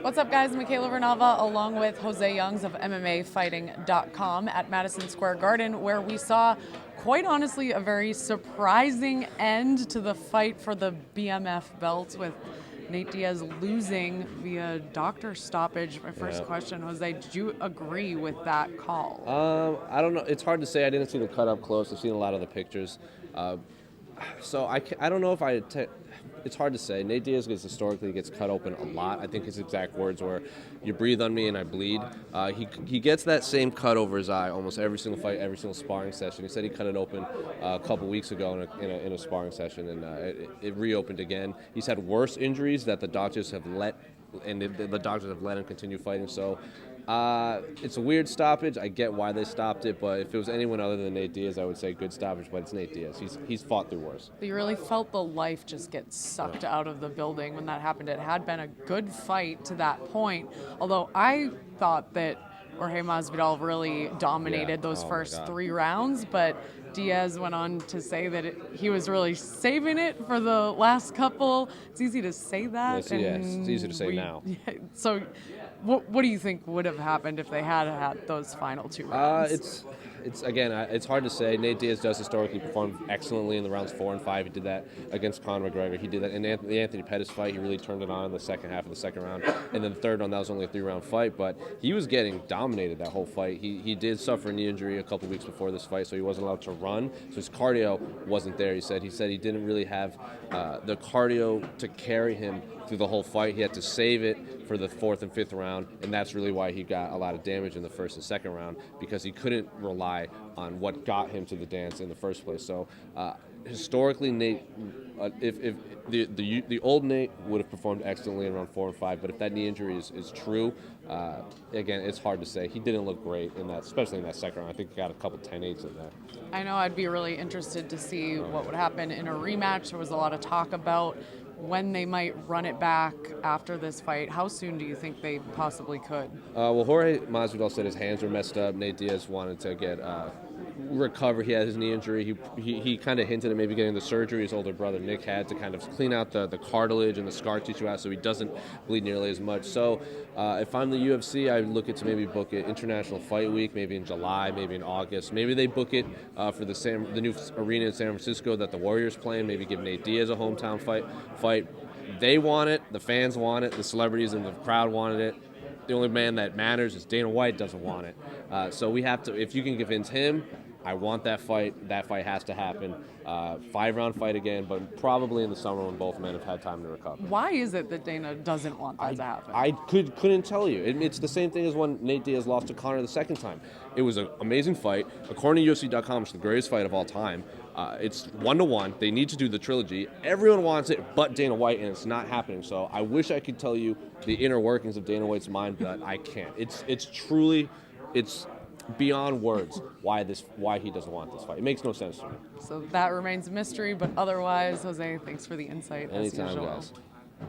What's up, guys? Michaela Vernava, along with Jose Youngs of MMAfighting.com at Madison Square Garden, where we saw, quite honestly, a very surprising end to the fight for the BMF belts, with Nate Diaz losing via doctor stoppage. My first question, Jose, did you agree with that call? I don't know. It's hard to say. I didn't see the cut up close. I've seen a lot of the pictures. So I don't know if it's hard to say. Nate Diaz historically gets cut open a lot. I think his exact words were, "You breathe on me and I bleed." He gets that same cut over his eye almost every single fight, every single sparring session. He said he cut it open a couple weeks ago in a sparring session, and it reopened again. He's had worse injuries that the doctors have let him continue fighting. So it's a weird stoppage. I get why they stopped it, but if it was anyone other than Nate Diaz, I would say good stoppage, but it's Nate Diaz. He's fought through worse. You really felt the life just get sucked out of the building when that happened. It had been a good fight to that point, although I thought that Jorge Masvidal really dominated those first 3 rounds, but Diaz went on to say that he was really saving it for the last couple. It's easy to say that. Yes, it's easy to say now. So what do you think would have happened if they had those final 2 rounds? It's hard to say. Nate Diaz does historically perform excellently in the rounds 4 and 5. He did that against Conor McGregor. He did that in the Anthony Pettis fight. He really turned it on in the second half of the second round. And then the third round, that was only a 3-round fight, but he was getting dominated that whole fight. He did suffer a knee injury a couple weeks before this fight, so he wasn't allowed to run. So his cardio wasn't there. He said he didn't really have the cardio to carry him through the whole fight. He had to save it for the 4th and 5th round, and that's really why he got a lot of damage in the 1st and 2nd round, because he couldn't rely on what got him to the dance in the first place. So historically, Nate, if the old Nate would have performed excellently in round 4 and 5, but if that knee injury is true, again, it's hard to say. He didn't look great in that, especially in that second round. I think he got a couple 10-8s in there. I know I'd be really interested to see what would happen in a rematch. There was a lot of talk about when they might run it back after this fight. How soon do you think they possibly could? Well, Jorge Masvidal said his hands were messed up. Nate Diaz wanted to get recover. He had his knee injury. He kind of hinted at maybe getting the surgery his older brother Nick had to kind of clean out the cartilage and the scar tissue out so he doesn't bleed nearly as much. So if I'm the UFC, I would look at to maybe book it International Fight Week, maybe in July, maybe in August. Maybe they book it for the new arena in San Francisco that the Warriors play in. Maybe give Nate Diaz a hometown fight. They want it. The fans want it. The celebrities and the crowd wanted it. The only man that matters is Dana White doesn't want it. So we have to, if you can convince him, I want that fight. That fight has to happen. 5-round fight again, but probably in the summer when both men have had time to recover. Why is it that Dana doesn't want that to happen? I couldn't tell you. It's the same thing as when Nate Diaz lost to Conor the second time. It was an amazing fight. According to UFC.com, it's the greatest fight of all time. It's 1-1. They need to do the trilogy. Everyone wants it but Dana White, and it's not happening. So I wish I could tell you the inner workings of Dana White's mind, but I can't. It's truly beyond words why he doesn't want this fight. It makes no sense to me. So that remains a mystery, but otherwise, Jose, thanks for the insight as Anytime, usual. guys.